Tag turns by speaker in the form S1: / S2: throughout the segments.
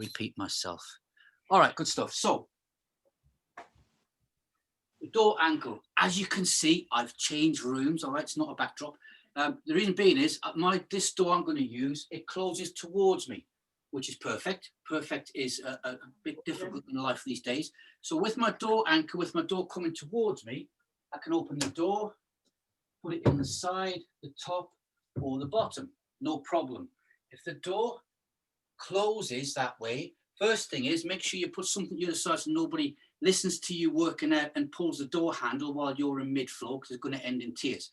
S1: repeat myself. All right, good stuff. So the door angle, as you can see, I've changed rooms. All right, it's not a backdrop. The reason being is this door I'm going to use, it closes towards me, which is perfect. Perfect is a bit difficult in life these days. So with my door anchor, with my door coming towards me, I can open the door, put it in the side, the top, or the bottom. No problem. If the door closes that way, first thing is make sure you put something the other side so nobody listens to you working out and pulls the door handle while you're in mid-flow, because it's going to end in tears.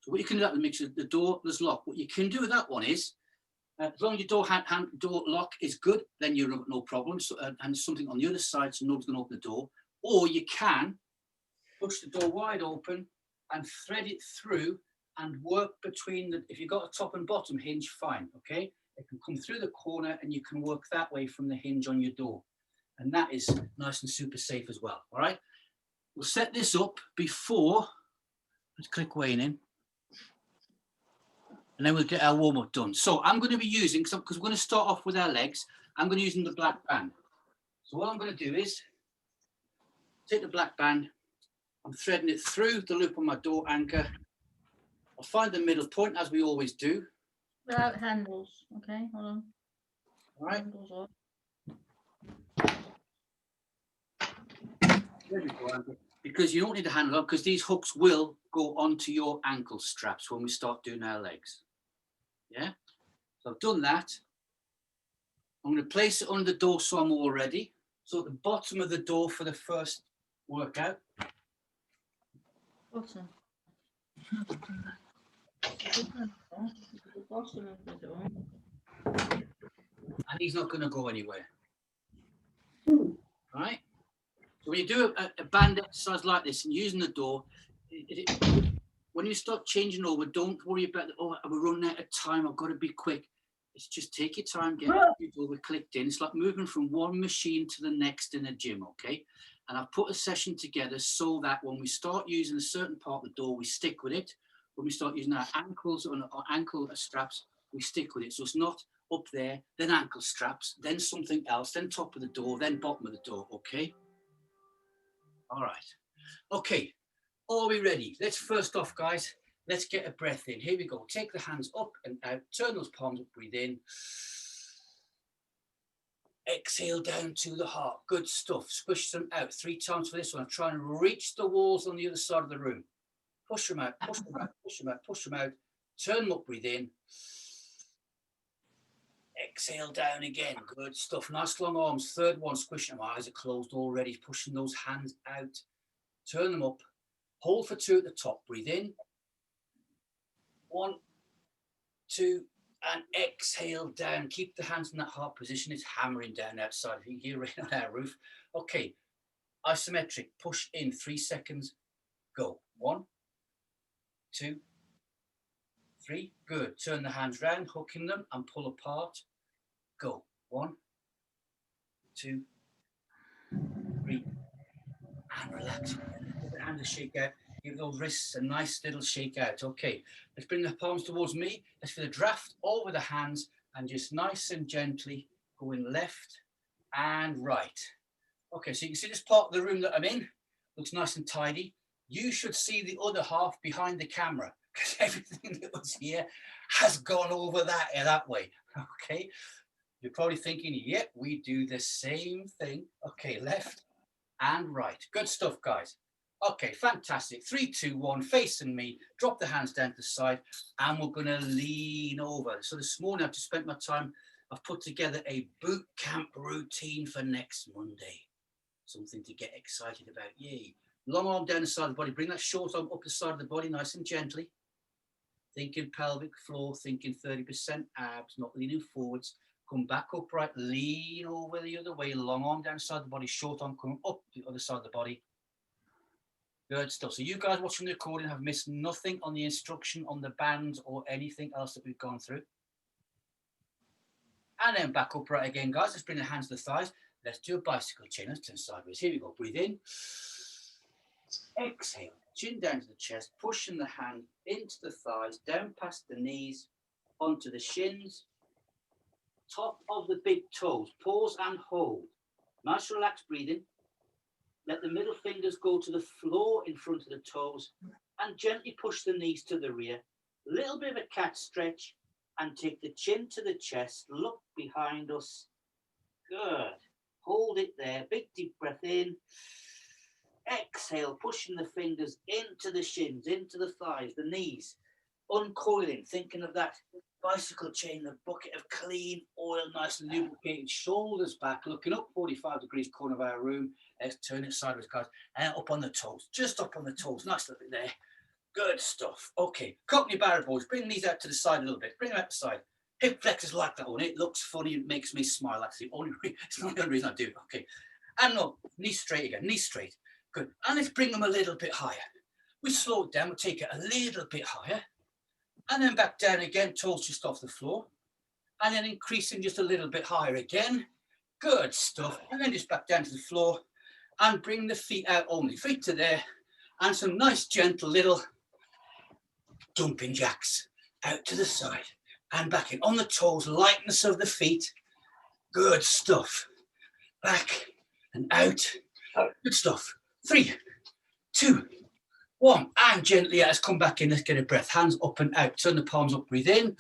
S1: So what you can do that to make sure the door is locked. What you can do with that one is, as long as your door lock is good, then you're no problem. So, and something on the other side so nobody's going to open the door. Or you can push the door wide open and thread it through and work between the, if you've got a top and bottom hinge, fine, okay? It can come through the corner and you can work that way from the hinge on your door. And that is nice and super safe as well, all right? We'll set this up before, let's click Wayne in. And then we'll get our warm-up done. So I'm going to be using, because we're going to start off with our legs, I'm going to use the black band. So what I'm going to do is take the black band, I'm threading it through the loop on my door anchor. I'll find the middle point, as we always do.
S2: Without handles, okay, hold on.
S1: All right.
S2: Handles off.
S1: There we go, because you don't need a handle on, because these hooks will go onto your ankle straps when we start doing our legs. Yeah, so I've done that. I'm going to place it under the door so I'm all ready. So at the bottom of the door for the first workout.
S2: Bottom. The bottom of the door.
S1: And he's not going to go anywhere. Right? So when you do a band exercise like this and using the door, when you start changing over, don't worry about, oh, we're running out of time, I've got to be quick. It's just take your time, get it over clicked in. It's like moving from one machine to the next in a gym, okay? And I've put a session together so that when we start using a certain part of the door, we stick with it. When we start using our ankles or ankle straps, we stick with it. So it's not up there, then ankle straps, then something else, then top of the door, then bottom of the door, okay? All right. Okay. Are we ready? Let's first off, guys, let's get a breath in. Here we go. Take the hands up and out. Turn those palms up, breathe in. Exhale down to the heart. Good stuff. Squish them out 3 times for this one. Try and reach the walls on the other side of the room. Push them out, push them out, push them out, push them out. Turn them up, breathe in. Exhale down again. Good stuff. Nice long arms. Third one, squish them. Eyes are closed already. Pushing those hands out. Turn them up. Hold for 2 at the top. Breathe in. 1, 2, and exhale down. Keep the hands in that heart position. It's hammering down outside. You can hear it on our roof. Okay. Isometric. Push in 3 seconds. Go. 1, 2, 3. Good. Turn the hands round, hooking them and pull apart. Go. 1, 2, 3. And relax. Give the hands a shake out. Give those wrists a nice little shake out. Okay, let's bring the palms towards me. Let's feel the draft over the hands and just nice and gently going left and right. Okay, so you can see this part of the room that I'm in. Looks nice and tidy. You should see the other half behind the camera because everything that was here has gone over that way. Okay, you're probably thinking, yep, we do the same thing. Okay, left and right. Good stuff, guys. Okay, fantastic. 3, 2, 1, facing me. Drop the hands down to the side, and we're going to lean over. So this morning, I've just spent my time. I've put together a boot camp routine for next Monday. Something to get excited about. Yay. Long arm down the side of the body. Bring that short arm up the side of the body, nice and gently. Thinking pelvic floor, thinking 30% abs, not leaning forwards. Come back upright, lean over the other way. Long arm down the side of the body, short arm coming up the other side of the body. Good stuff. So you guys watching the recording have missed nothing on the instruction on the bands or anything else that we've gone through. And then back upright again, guys. Let's bring the hands to the thighs. Let's do a bicycle chin. Let's turn sideways. Here we go. Breathe in. Exhale. Chin down to the chest. Pushing the hand into the thighs, down past the knees, onto the shins. top of the big toes. Pause and hold. Nice relaxed breathing. Let the middle fingers go to the floor in front of the toes and gently push the knees to the rear. A little bit of a cat stretch and take the chin to the chest. Look behind us. Good. Hold it there. Big deep breath in. Exhale, pushing the fingers into the shins, into the thighs, the knees. Uncoiling, thinking of that bicycle chain, the bucket of clean oil, nice and lubricated. Shoulders back, looking up 45 degrees corner of our room. Let's turn it sideways, guys. And up on the toes, just up on the toes. Nice little bit there. Good stuff. Okay, Cockney Barrett boys, bring these out to the side a little bit. Bring them out to the side. Hip flexors like that one. It looks funny. It makes me smile. That's the only reason. It's not the only reason I do it. Okay. And no, knees straight again. Knees straight. Good. And let's bring them a little bit higher. We slow it down. We'll take it a little bit higher. And then back down again. Toes just off the floor. And then increasing just a little bit higher again. Good stuff. And then just back down to the floor. And bring the feet out only. Feet to there. And some nice gentle little jumping jacks out to the side. And back in on the toes, lightness of the feet. Good stuff. Back and out. Good stuff. 3, 2, 1. And gently let's come back in. Let's get a breath. Hands up and out. Turn the palms up. Breathe in.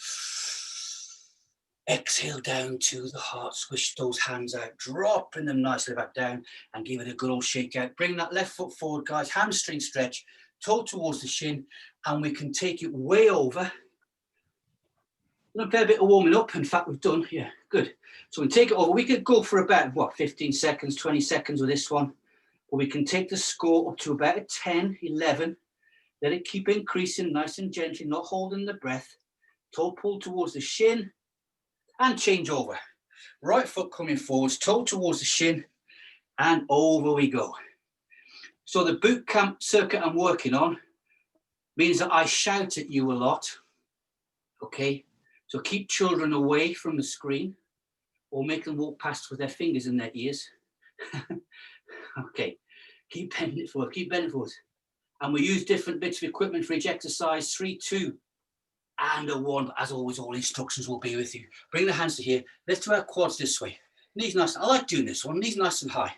S1: Exhale down to the heart. Squish those hands out. Dropping them nicely back down. And give it a good old shake out. Bring that left foot forward, guys. Hamstring stretch. Toe towards the shin. And we can take it way over. We're going to play a bit of warming up. In fact, we've done. Yeah, good. So we take it over. We could go for about, 15 seconds, 20 seconds with this one. But we can take the score up to about a 10, 11. Let it keep increasing nice and gently, not holding the breath. Toe pulled towards the shin and change over. Right foot coming forwards, toe towards the shin and over we go. So the boot camp circuit I'm working on means that I shout at you a lot. Okay. So keep children away from the screen or make them walk past with their fingers in their ears. Okay, keep bending it forward, keep bending forward. And we use different bits of equipment for each exercise. 3, 2, and a 1. But as always, all instructions will be with you. Bring the hands to here. Let's do our quads this way. Knees nice. I like doing this one. Knees nice and high.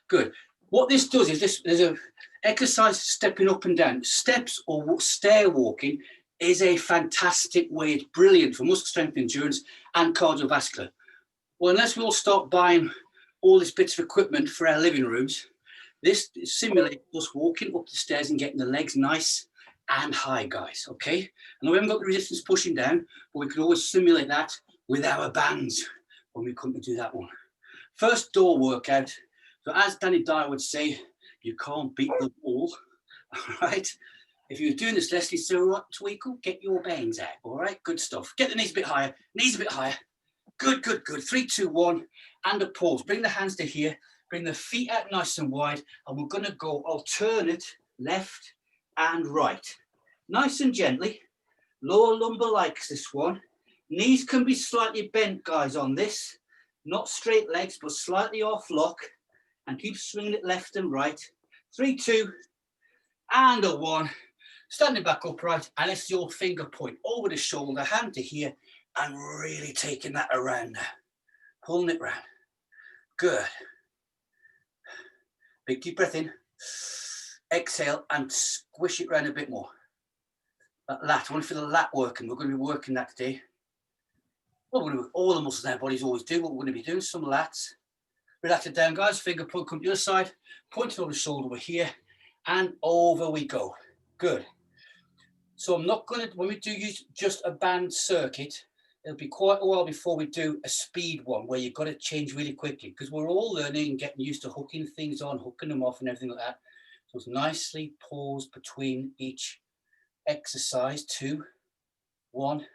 S1: Good. What this does is there's a exercise stepping up and down. Steps or stair walking is a fantastic way. It's brilliant for muscle strength, endurance, and cardiovascular. Well, unless we all start buying all these bits of equipment for our living rooms, this simulates us walking up the stairs and getting the legs nice and high, guys, okay? I know we haven't got the resistance pushing down, but we could always simulate that with our bands when we come to do that one. First door workout. So as Danny Dyer would say, you can't beat them all, all right? If you're doing this, Leslie, so what, Tweakle, get your bangs out, all right? Good stuff. Get the knees a bit higher, knees a bit higher. Good, good, good. 3, 2, 1, and a pause. Bring the hands to here. Bring the feet out nice and wide, and we're going to go alternate left and right. Nice and gently. Lower lumbar likes this one. Knees can be slightly bent, guys, on this. Not straight legs, but slightly off lock. And keep swinging it left and right. 3, 2, and a 1. Standing back upright, and it's your finger point over the shoulder, hand to here, and really taking that around now. Pulling it round. Good. Big deep breath in. Exhale and squish it round a bit more. That lat, I want to feel the lat working. We're going to be working that today. Well, we're going to all the muscles in our bodies always do, but we're going to be doing some lats. Relax it down, guys. Finger point, come to the other side. Point over the shoulder, we're here. And over we go. Good. So I'm not going to, when we do use just a band circuit, it'll be quite a while before we do a speed one where you've got to change really quickly because we're all learning and getting used to hooking things on, hooking them off and everything like that. So it's nicely paused between each exercise. 2, 1.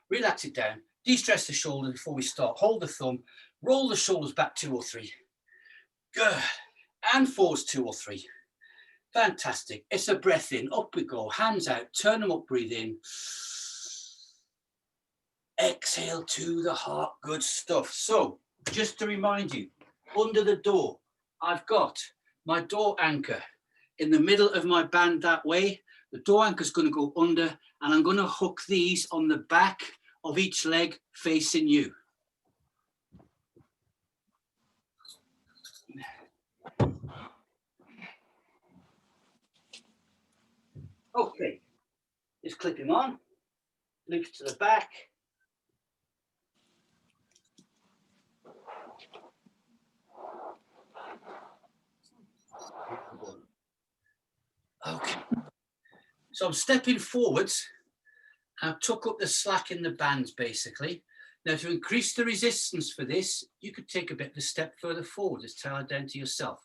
S1: Relax it down. De-stress the shoulders before we start. Hold the thumb. Roll the shoulders back 2 or 3. Good. And forwards 2 or 3. Fantastic. It's a breath in. Up we go. Hands out. Turn them up. Breathe in. Exhale to the heart. Good stuff. So just to remind you, under the door, I've got my door anchor in the middle of my band that way. The door anchor is going to go under, and I'm going to hook these on the back of each leg facing you. Just clip him on, loop to the back. Okay, so I'm stepping forwards. I've took up the slack in the bands basically. Now to increase the resistance for this, you could take a bit of a step further forward, just tie it down to yourself.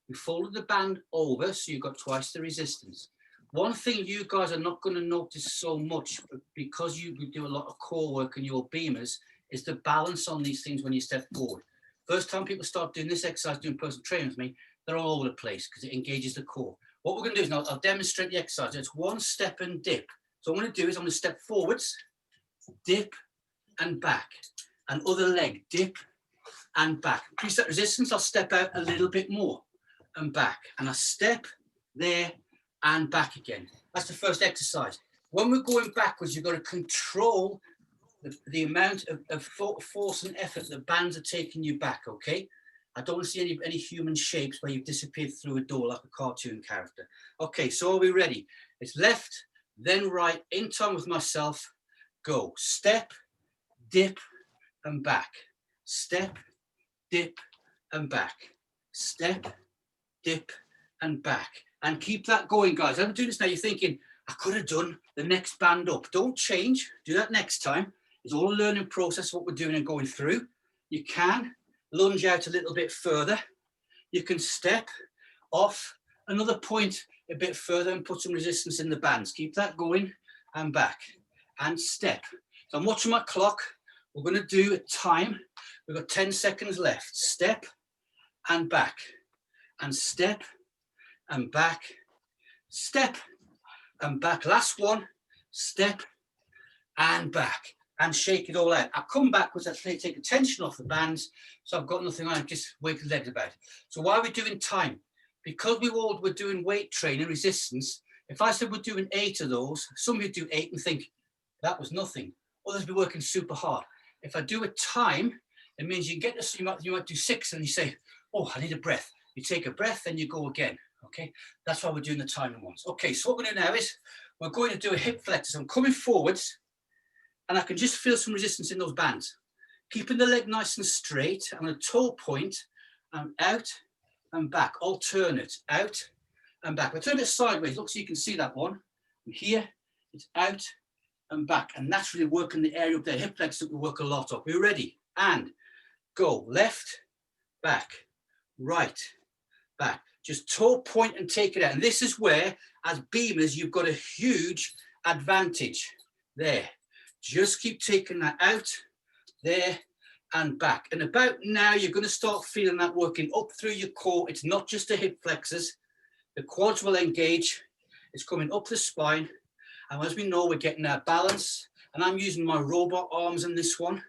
S1: We folded the band over so you've got twice the resistance. One thing you guys are not going to notice so much, because you do a lot of core work in your beamers, is the balance on these things when you step forward. First time people start doing this exercise, doing personal training with me, they're all over the place because it engages the core. What we're going to do is now I'll demonstrate the exercise. It's one step and dip. So what I'm going to do is I'm going to step forwards, dip and back, and other leg, dip and back. Increase that resistance, I'll step out a little bit more and back, and I step there and back again. That's the first exercise. When we're going backwards, you've got to control the amount of force and effort the bands are taking you back, okay? I don't see any human shapes where you've disappeared through a door like a cartoon character. Okay, so are we ready? It's left, then right, in time with myself, go. Step, dip, and back. Step, dip, and back. Step, dip, and back. And keep that going, guys. I'm doing this now, you're thinking, I could have done the next band up. Don't change, do that next time. It's all a learning process, what we're doing and going through. You can lunge out a little bit further. You can step off another point a bit further and put some resistance in the bands. Keep that going and back and step. So I'm watching my clock. We're going to do a time. We've got 10 seconds left. Step and back and step and back, step and back. Last one, step and back. And shake it all out. I come backwards, I take the tension off the bands, so I've got nothing on, I just wake the legs about. So why are we doing time? Because we're doing weight training, resistance. If I said we're doing 8 of those, some of you do 8 and think, that was nothing. Others be working super hard. If I do a time, it means you get this, you might do 6 and you say, oh, I need a breath. You take a breath, then you go again, okay? That's why we're doing the timing ones. Okay, so what we're going to do now is, we're going to do a hip flexor. I'm coming forwards, and I can just feel some resistance in those bands. Keeping the leg nice and straight, I'm going to toe point, and out and back, alternate, out and back. I turn it sideways, look so you can see that one. And here, it's out and back, and that's really working the area up there. Hip flexor that we work a lot of. We're ready, and go, left, back, right, back. Just toe point and take it out. And this is where, as beamers, you've got a huge advantage there. Just keep taking that out, there and back. And about now, you're going to start feeling that working up through your core. It's not just the hip flexors. The quads will engage. It's coming up the spine. And as we know, we're getting our balance. And I'm using my robot arms in this one.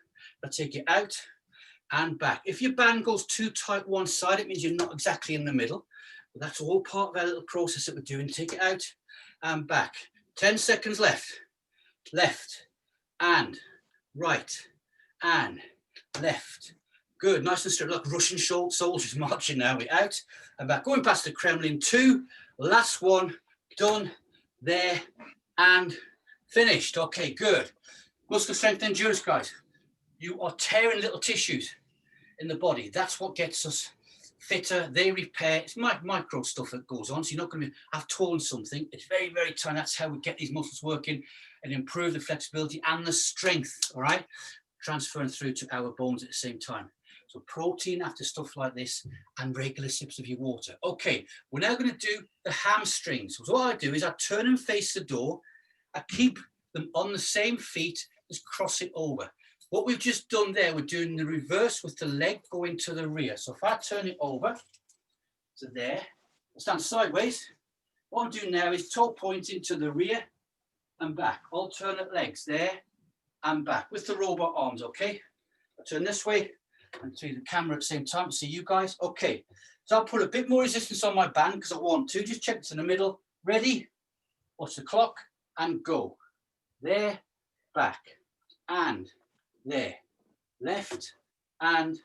S1: I take it out and back. If your band goes too tight one side, it means you're not exactly in the middle. But that's all part of our little process that we're doing. Take it out and back. 10 seconds left. Left. And right and left. Good, nice and straight, like Russian soldiers marching now. We're out and back, going past the Kremlin. 2, last one, done, there and finished. Okay, good. Muscle strength and endurance, guys. You are tearing little tissues in the body. That's what gets us fitter. They repair. It's micro stuff that goes on. So you're not going to have torn something. It's very, very tiny. That's how we get these muscles working and improve the flexibility and the strength, all right? Transferring through to our bones at the same time. So protein after stuff like this and regular sips of your water. Okay, we're now going to do the hamstrings. So what I do is I turn and face the door. I keep them on the same feet, just cross it over. What we've just done there, we're doing the reverse with the leg going to the rear. So if I turn it over to there, stand sideways. What I'm doing now is toe pointing to the rear and back. Alternate legs there and back with the robot arms, okay? I turn this way and see the camera at the same time to see you guys. Okay, so I'll put a bit more resistance on my band because I want to. Just check it's in the middle. Ready? Watch the clock and go. There, back, and there. Left and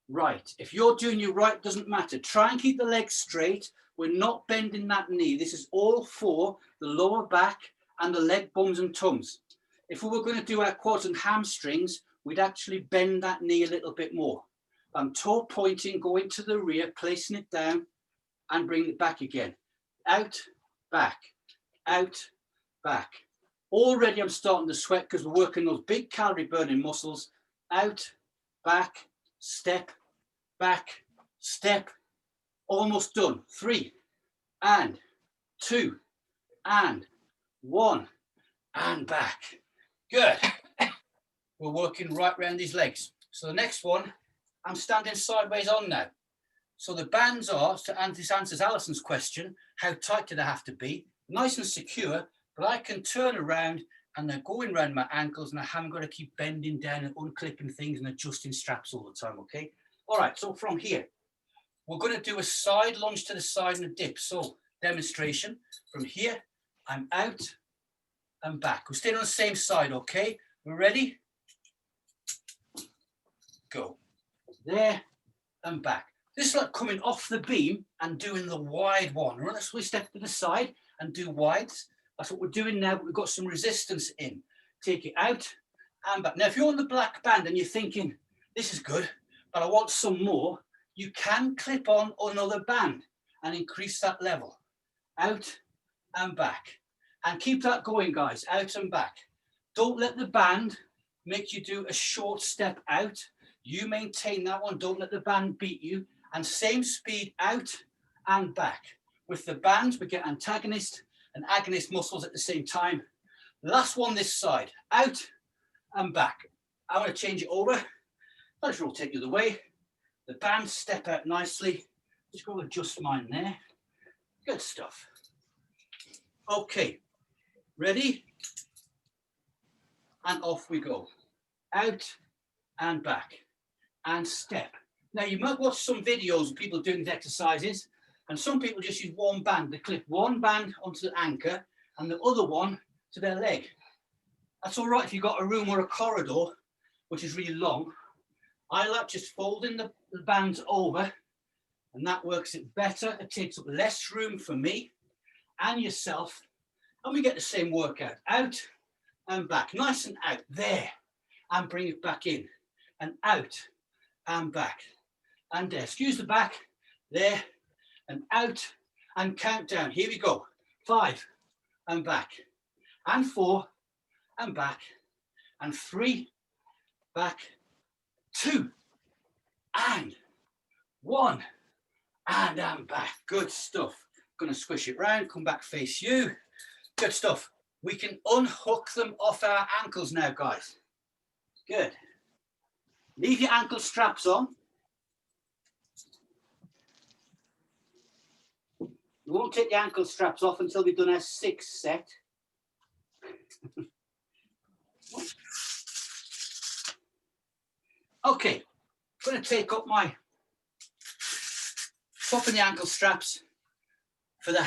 S1: right. If you're doing your right, doesn't matter. Try and keep the legs straight. We're not bending that knee. This is all for the lower back and the leg bones and tums. If we were going to do our quads and hamstrings, we'd actually bend that knee a little bit more. Toe pointing, going to the rear, placing it down and bring it back again. Out, back, out, back. Already I'm starting to sweat because we're working those big calorie burning muscles. Out, back, step, almost done. 3 and 2 and 1 and back. Good. We're working right around these legs. So the next one, I'm standing sideways on now. So the bands are, and this answers Alison's question, how tight do they have to be? Nice and secure, but I can turn around and they're going around my ankles and I haven't got to keep bending down and unclipping things and adjusting straps all the time, okay? All right, so from here, we're going to do a side lunge to the side and a dip. So demonstration, from here, I'm out and back. We're staying on the same side, okay? We're ready? Go. There and back. This is like coming off the beam and doing the wide one. Right? So we step to the side and do wides. That's what we're doing now, but we've got some resistance in. Take it out and back. Now, if you're on the black band and you're thinking, this is good, but I want some more, you can clip on another band and increase that level. Out and back. And keep that going, guys, out and back. Don't let the band make you do a short step out. You maintain that one. Don't let the band beat you. And same speed out and back. With the bands, we get antagonist and agonist muscles at the same time. Last one this side. Out and back. I want to change it over. Let's rotate the other way. The bands step out nicely. Just go adjust mine there. Good stuff. Okay. Ready? And off we go. Out and back. And step. Now you might watch some videos of people doing these exercises, and some people just use one band. They clip one band onto the anchor and the other one to their leg. That's all right if you've got a room or a corridor, which is really long. I like just folding the bands over, and that works it better. It takes up less room for me and yourself, and we get the same workout. Out and back, nice and out, there, and bring it back in, and out and back, and there. Excuse the back, there, and out, and count down. Here we go. 5 and back, and 4 and back, and 3, back, 2 and 1, and I'm back. Good stuff. Gonna squish it round, come back, face you. Good stuff. We can unhook them off our ankles now, guys. Good. Leave your ankle straps on. We won't take the ankle straps off until we've done our 6th set. Okay, I'm going to take up my swapping the ankle straps for the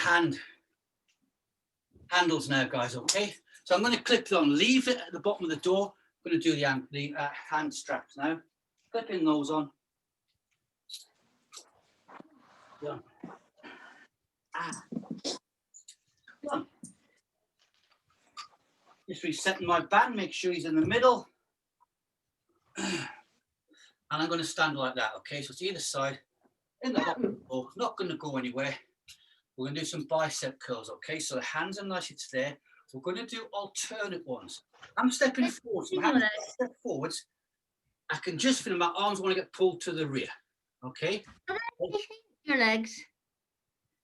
S1: handles now, guys, okay? So I'm going to clip it on, leave it at the bottom of the door. I'm going to do the hand straps now. Clipping those on. Done. Done. Just resetting my band, make sure he's in the middle. And I'm going to stand like that, okay? So it's either side, in the bottom, or not going to go anywhere. We're going to do some bicep curls, okay? So the hands are nice, it's there. We're going to do alternate ones. I'm stepping forward. So hands step forwards. I can just feel my arms want to get pulled to the rear, okay?
S2: Your legs.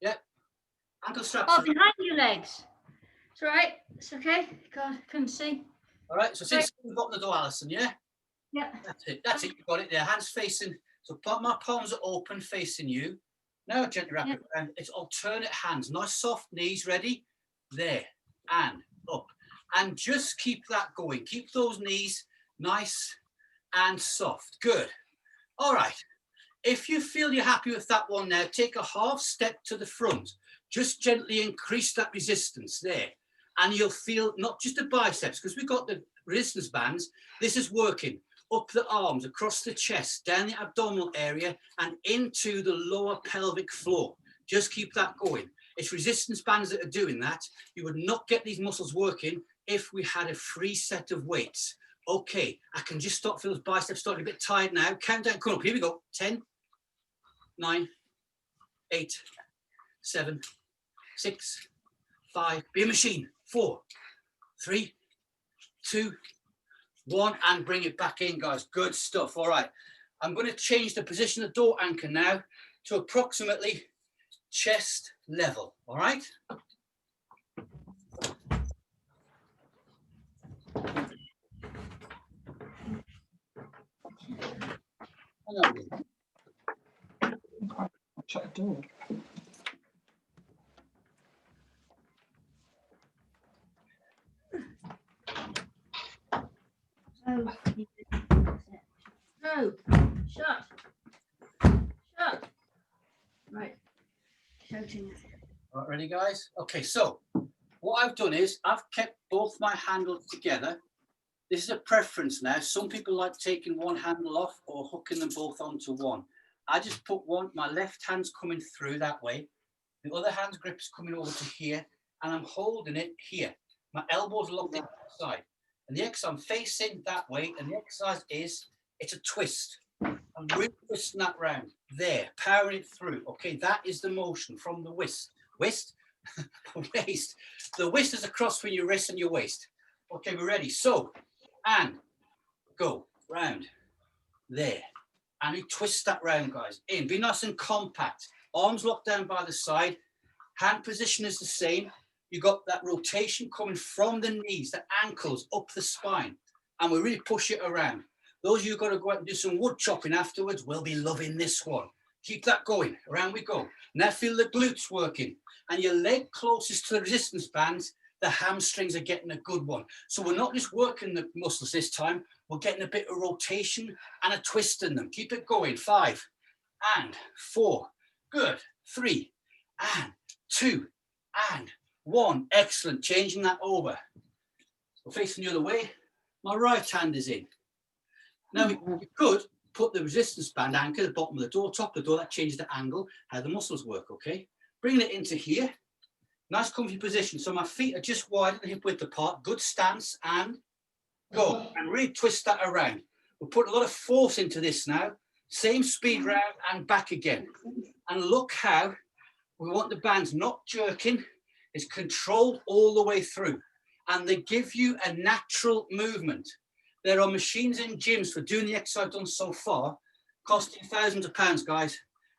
S1: Yep. Ankle straps.
S2: Oh, behind your legs. It's all right. It's okay. God, I couldn't see.
S1: All right. So since we've got the door, Alison, yeah?
S2: Yeah.
S1: That's it. That's it. You got it there. Hands facing. So my palms are open, facing you. Now gently wrap it around. It's alternate hands. Nice soft knees. Ready? There. And up. And just keep that going. Keep those knees nice and soft. Good. All right. If you feel you're happy with that one now, take a half step to the front. Just gently increase that resistance there. And you'll feel not just the biceps, because we've got the resistance bands. This is working up the arms, across the chest, down the abdominal area, and into the lower pelvic floor. Just keep that going. It's resistance bands that are doing that. You would not get these muscles working if we had a free set of weights. Okay, I can just stop, feel those biceps starting a bit tired now. Countdown, come up, here we go. 10, 9, 8, 7, 6, 5, be a machine. 4, 3, 2, 1, and bring it back in, guys. Good stuff. All right, I'm going to change the position of the door anchor now to approximately chest level. All right.
S3: Shut the door.
S2: Oh, no, shut. Shut. Right, shouting.
S1: All right, ready, guys? Okay, so what I've done is I've kept both my handles together. This is a preference now. Some people like taking one handle off or hooking them both onto one. I just put one, my left hand's coming through that way. The other hand's grip's coming over to here, and I'm holding it here. My elbow's locked in the side. And the exercise, I'm facing that way, and the exercise is, it's a twist. I'm really twisting that round. There, powering it through. Okay, that is the motion from the waist. Waist? Waist. The waist is across between your wrist and your waist. Okay, we're ready. So, and go round there. And you twist that round, guys. In, be nice and compact. Arms locked down by the side. Hand position is the same. You got that rotation coming from the knees, the ankles, up the spine. And we really push it around. Those of you who've got to go out and do some wood chopping afterwards will be loving this one. Keep that going. Around we go. Now feel the glutes working. And your leg closest to the resistance bands, the hamstrings are getting a good one. So we're not just working the muscles this time. We're getting a bit of rotation and a twist in them. Keep it going. 5 and 4. Good. 3 and 2 and 1. Excellent. Changing that over. So facing the other way. My right hand is in. Now you could put the resistance band anchor at the bottom of the door, top of the door. That changes the angle, how the muscles work. Okay. Bringing it into here. Nice comfy position. So my feet are just wide and hip width apart. Good stance and go. And really twist that around. We'll put a lot of force into this now. Same speed round and back again. And look how we want the bands not jerking. It's controlled all the way through. And they give you a natural movement. There are machines in gyms for doing the exercise I've done so far, costing thousands of pounds, guys.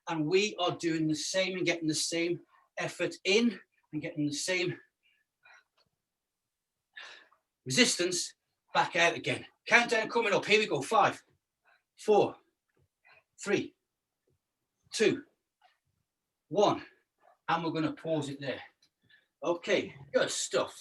S1: And we are doing the same and getting the same effort in and getting the same resistance back out again. Countdown coming up. Here we go. 5, 4, 3, 2, 1. And we're going to pause it there. Okay, good stuff.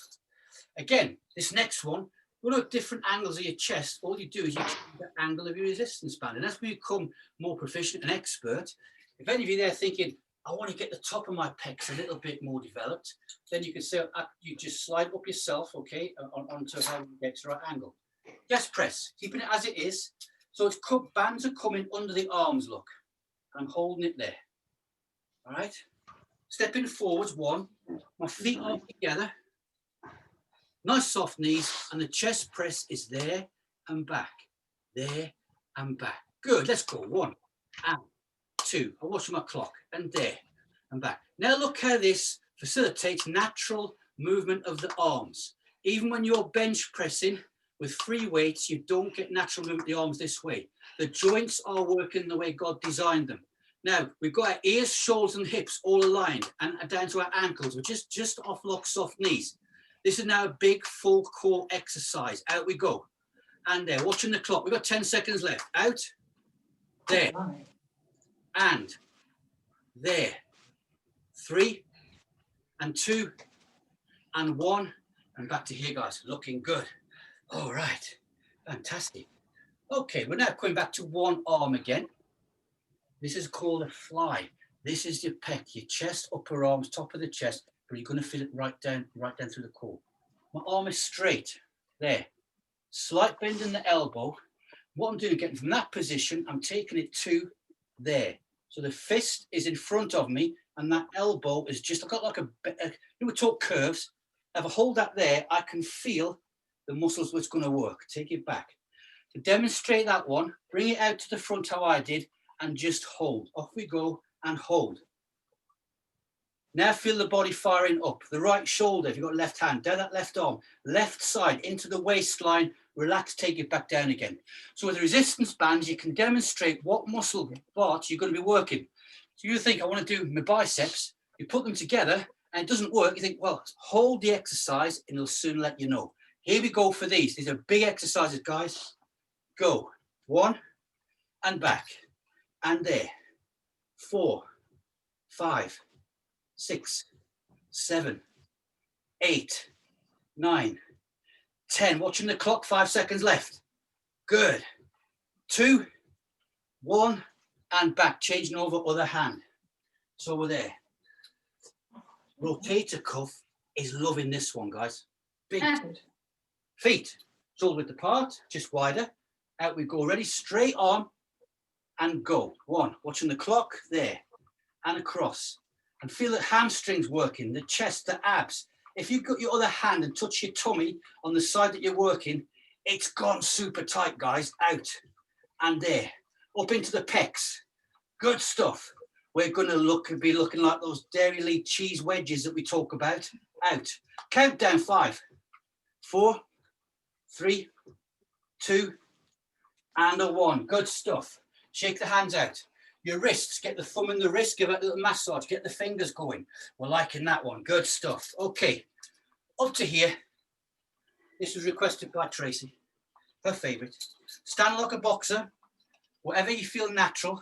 S1: Again, this next one, we'll have different angles of your chest. All you do is you change the angle of your resistance band. And as we become more proficient and expert, if any of you there thinking, I want to get the top of my pecs a little bit more developed, then you can say, you just slide up yourself, okay, onto how you get to the right angle. Chest press, keeping it as it is. So it's bands are coming under the arms, look. I'm holding it there. All right. Stepping forwards, 1. My feet are together. Nice soft knees, and the chest press is there and back, there and back. Good, let's go. 1 and 2. I'm watching my clock, and there and back. Now look how this facilitates natural movement of the arms. Even when you're bench pressing with free weights, you don't get natural movement of the arms this way. The joints are working the way God designed them. Now, we've got our ears, shoulders, and hips all aligned and down to our ankles, which is just off lock soft knees. This is now a big full core exercise. Out we go. And there, watching the clock. We've got 10 seconds left. Out. There. And there. 3 and 2 and 1. And back to here, guys. Looking good. All right. Fantastic. Okay, we're now coming back to one arm again. This is called a fly. This is your pec, your chest, upper arms, top of the chest, but you're going to feel it right down through the core. My arm is straight. There. Slight bend in the elbow. What I'm doing, getting from that position, I'm taking it to there. So the fist is in front of me and that elbow is just, I've got like we talk curves. If I hold that there, I can feel the muscles what's going to work. Take it back. To demonstrate that one, bring it out to the front how I did and just hold. Off we go and hold. Now feel the body firing up. The right shoulder, if you've got left hand, down that left arm, left side into the waistline, relax, take it back down again. So with the resistance bands, you can demonstrate what muscle parts you're going to be working. So you think, I want to do my biceps, you put them together and it doesn't work. You think, well, hold the exercise and it'll soon let you know. Here we go for these. These are big exercises, guys. Go. 1 and back. And there. 4, 5, 6, 7, 8, 9, 10. Watching the clock, 5 seconds left. Good. 2, 1, and back. Changing over other hand. So we're there. Rotator cuff is loving this one, guys. Big. Feet, shoulder width apart, just wider. Out we go. Ready? Straight on and go. 1. Watching the clock. There. And across. And feel the hamstrings working, the chest, the abs. If you've got your other hand and touch your tummy on the side that you're working, it's gone super tight, guys. Out and there. Up into the pecs. Good stuff. We're going to be looking like those Dairy Lead cheese wedges that we talk about. Out. Count down. 5, 4, 3, 2, and a 1. Good stuff. Shake the hands out. Your wrists, get the thumb in the wrist, give it a little massage, get the fingers going. We're liking that one. Good stuff. Okay, up to here. This was requested by Tracy, her favourite. Stand like a boxer, whatever you feel natural,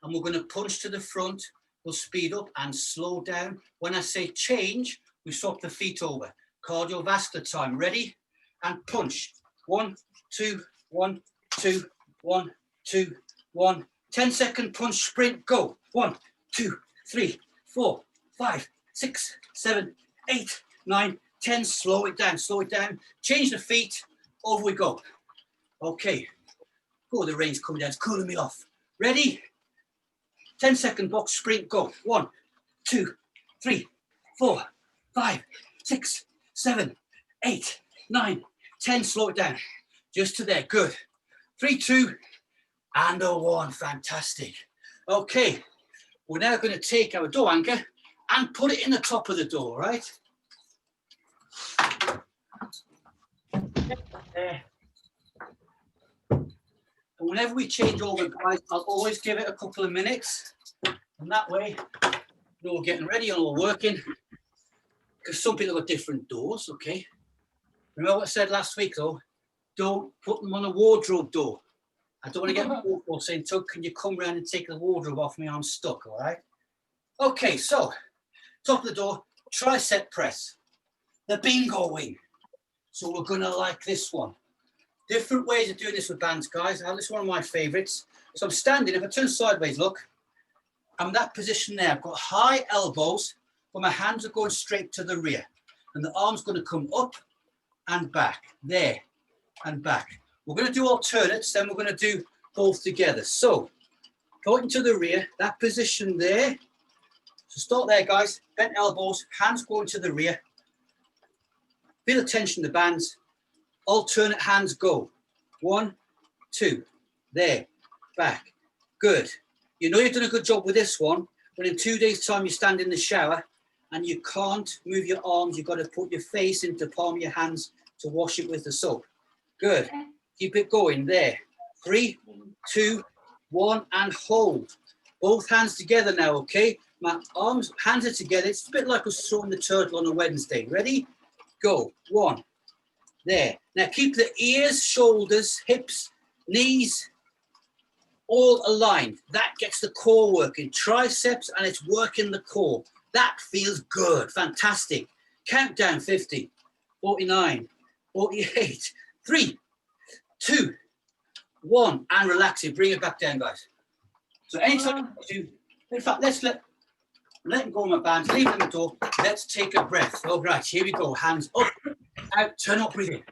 S1: and we're going to punch to the front. We'll speed up and slow down. When I say change, we swap the feet over. Cardiovascular time. Ready? And punch. 1, 2, 1, 2, 1, 2, 1. 10-second punch sprint, go. 1, 2, 3, 4, 5, 6, 7, 8, 9, 10. Slow it down, slow it down. Change the feet, over we go. Okay, go, the rain's coming down, it's cooling me off. Ready? 10-second box sprint, go. 1, 2, 3, 4, 5, 6, 7, 8, 9, 10. Slow it down, just to there, good. 3, 2, and a 1, fantastic. Okay, we're now going to take our door anchor and put it in the top of the door, right? There. And whenever we change over, guys, I'll always give it a couple of minutes. And that way, we're all getting ready and all working. Because some people have got different doors, okay? Remember what I said last week, though? Don't put them on a wardrobe door. I don't want to get a phone call saying, Tug, can you come round and take the wardrobe off me? I'm stuck, all right? Okay, so, top of the door, tricep press. The bingo wing. So we're going to like this one. Different ways of doing this with bands, guys. This is one of my favourites. So I'm standing. If I turn sideways, look, I'm in that position there. I've got high elbows, but my hands are going straight to the rear. And the arm's going to come up and back. There and back. We're going to do alternates, then we're going to do both together. So, pointing to the rear, that position there. So start there, guys. Bent elbows, hands going to the rear. Feel the tension in the bands. Alternate hands go. 1, 2. There. Back. Good. You know you've done a good job with this one, but in 2 days' time you stand in the shower and you can't move your arms. You've got to put your face into the palm of your hands to wash it with the soap. Good. Keep it going there. 3, 2, 1, and hold. Both hands together now, okay? My hands are together. It's a bit like us throwing the turtle on a Wednesday. Ready? Go. 1. There. Now keep the ears, shoulders, hips, knees all aligned. That gets the core working. Triceps, and it's working the core. That feels good. Fantastic. Countdown. 50, 49, 48, 3, 2, 1, and relax it. Bring it back down, guys. So anytime you, in fact, let's let go of my bands, leave them at the door. Let's take a breath. All right, here we go. Hands up, out, turn up, breathe in.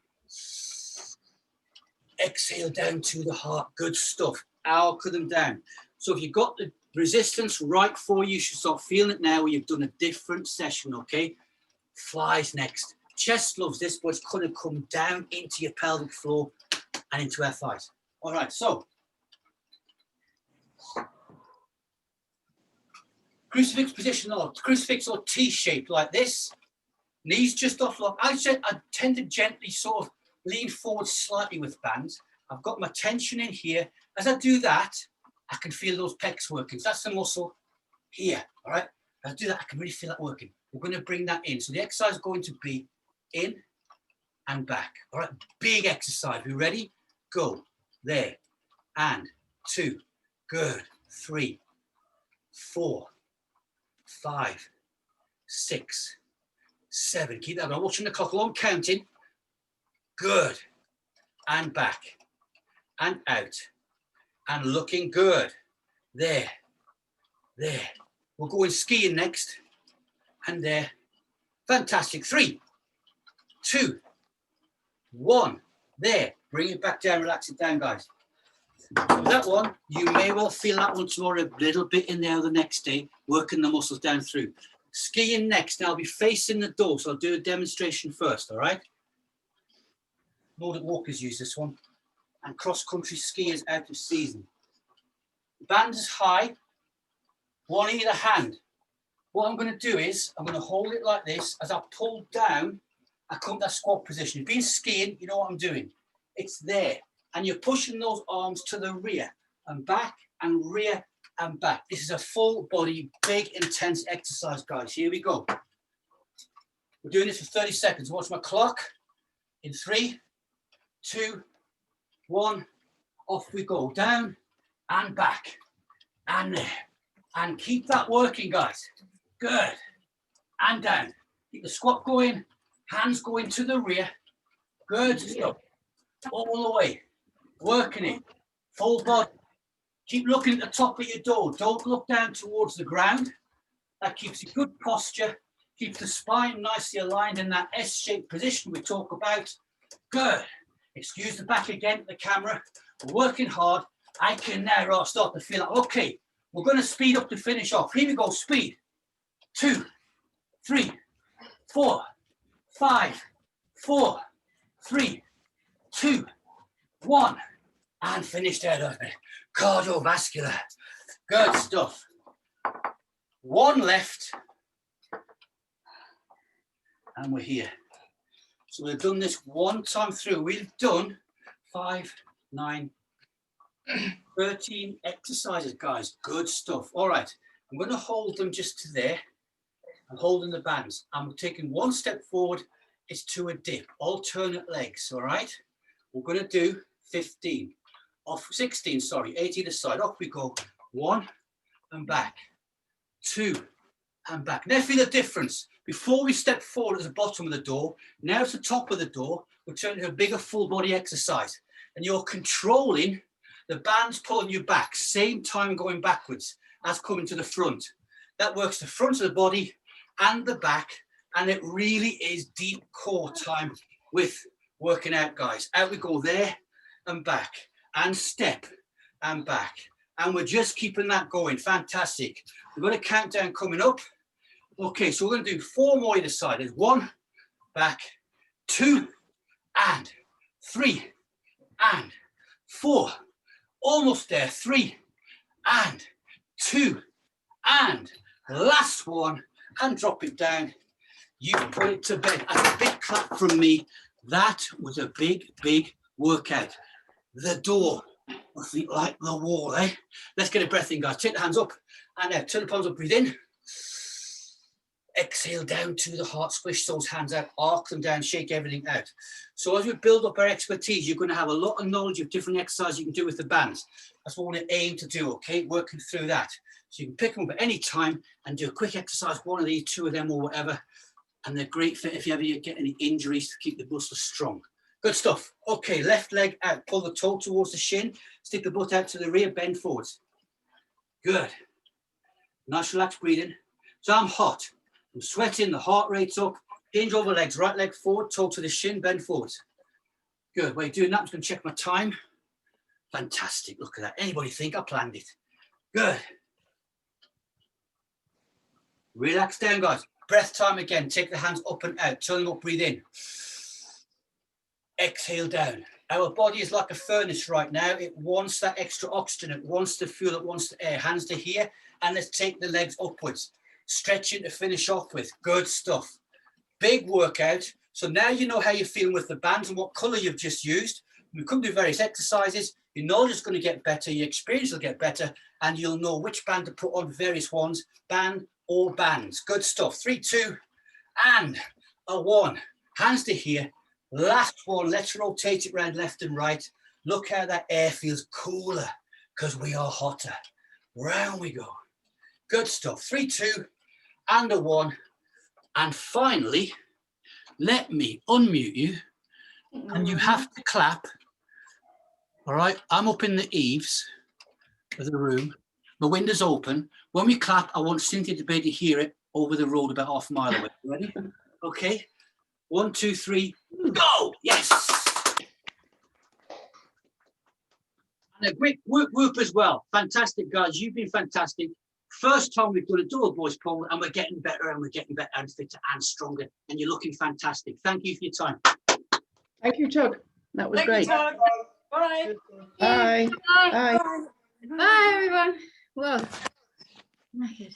S1: Exhale down to the heart. Good stuff. Anchor them down. So if you've got the Resistance right for you. You should start feeling it now where you've done a different session, okay? Flies next. Chest loves this, but it's going to come down into your pelvic floor and into our thighs. All right, so crucifix position or crucifix or T-shape like this. Knees just off. Look, I tend to gently sort of lean forward slightly with bands. I've got my tension in here. As I do that, I can feel those pecs working. So that's the muscle here, all right? As I do that, I can really feel that working. We're going to bring that in. So the exercise is going to be in and back. All right, big exercise. We ready? Go. There. And 2. Good. 3, 4, 5, 6, 7. Keep that on. Watching the clock along, counting. Good. And back. And out. And looking good. There. There. We're going skiing next. And there. Fantastic. 3, 2, 1. There. Bring it back down. Relax it down, guys. That one, you may well feel that one tomorrow a little bit in there the next day, working the muscles down through. Skiing next. Now I'll be facing the door, so I'll do a demonstration first, all right? Nordic walkers use this one. And cross-country skiers out of season. Band is high, one either hand. What I'm going to do is, I'm going to hold it like this. As I pull down, I come to that squat position. Being skiing, you know what I'm doing. It's there. And you're pushing those arms to the rear and back and rear and back. This is a full body, big, intense exercise, guys. Here we go. We're doing this for 30 seconds. Watch my clock. In 3, 2, 1. Off we go. Down and back and there. And keep that working, guys. Good. And down. Keep the squat going. Hands going to the rear. Good stuff. All the way. Working it. Full body. Keep looking at the top of your door. Don't look down towards the ground. That keeps you good posture. Keeps the spine nicely aligned in that S-shaped position we talk about. Good. Excuse the back again, the camera. We're working hard. I can now start to feel like, okay, we're going to speed up to finish off. Here we go. Speed. 2, 3, 4, 5, 4, 3, 2, 1. And finished there. Cardiovascular. Good stuff. 1 left. And we're here. So we've done this 1 time through. We've done 5, 9, 13 exercises, guys. Good stuff. All right. I'm going to hold them just to there. I'm holding the bands. I'm taking 1 step forward. It's to a dip. Alternate legs. All right. We're going to do 15. Off 16, sorry. 8 either side. Off we go. 1 and back. 2 and back. Now feel the difference. Before we step forward at the bottom of the door, now it's the top of the door, we're turning to a bigger full body exercise. And you're controlling the bands pulling you back, same time going backwards as coming to the front. That works the front of the body and the back, and it really is deep core time with working out, guys. Out we go there and back, and step and back. And we're just keeping that going. Fantastic. We've got a countdown coming up. Okay, so we're going to do 4 more either side. There's 1, back, 2, and 3, and 4. Almost there. 3, and 2, and last one, and drop it down. You put it to bed. That's a big clap from me. That was a big, big workout. The door, nothing like the wall, eh? Let's get a breath in, guys. Take the hands up, and now turn the palms up, breathe in. Exhale down to the heart, squish those hands out, arc them down, shake everything out. So as we build up our expertise, you're going to have a lot of knowledge of different exercises you can do with the bands. That's what we want to aim to do, okay? Working through that. So you can pick them up at any time and do a quick exercise, 1 of these, 2 of them or whatever. And they're great for if you ever get any injuries to keep the muscles strong. Good stuff. Okay, left leg out, pull the toe towards the shin, stick the butt out to the rear, bend forwards. Good. Nice relaxed breathing. So I'm hot. I'm sweating, the heart rate's up. Hinge over legs, right leg forward, toe to the shin, bend forwards. Good. While you're doing that, I'm just going to check my time. Fantastic. Look at that. Anybody think I planned it? Good. Relax down, guys. Breath time again. Take the hands up and out. Turn them up, breathe in. Exhale down. Our body is like a furnace right now. It wants that extra oxygen. It wants the fuel. It wants the air. Hands to here. And let's take the legs upwards. Stretching to finish off with. Good stuff. Big workout. So now you know how you're feeling with the bands and what color you've just used. We come do various exercises. Your knowledge is going to get better. Your experience will get better. And you'll know which band to put on various ones. Band or bands. Good stuff. 3, 2, and a 1. Hands to here. Last one. Let's rotate it around left and right. Look how that air feels cooler because we are hotter. Round we go. Good stuff. 3, 2, and a 1. And finally, let me unmute you. And you have to clap. All right. I'm up in the eaves of the room. The window's open. When we clap, I want Cynthia to be able to hear it over the road about half a mile away. Ready? Okay. 1, 2, 3, go! Yes! And a great whoop as well. Fantastic, guys. You've been fantastic. First time we've done a double voice pole, and we're getting better and we're getting better and fitter and stronger. And you're looking fantastic. Thank you for your time.
S3: Thank you, Chuck. That was great.
S4: Bye.
S3: Bye.
S2: Bye.
S3: Bye.
S2: Bye, everyone. Well, naked.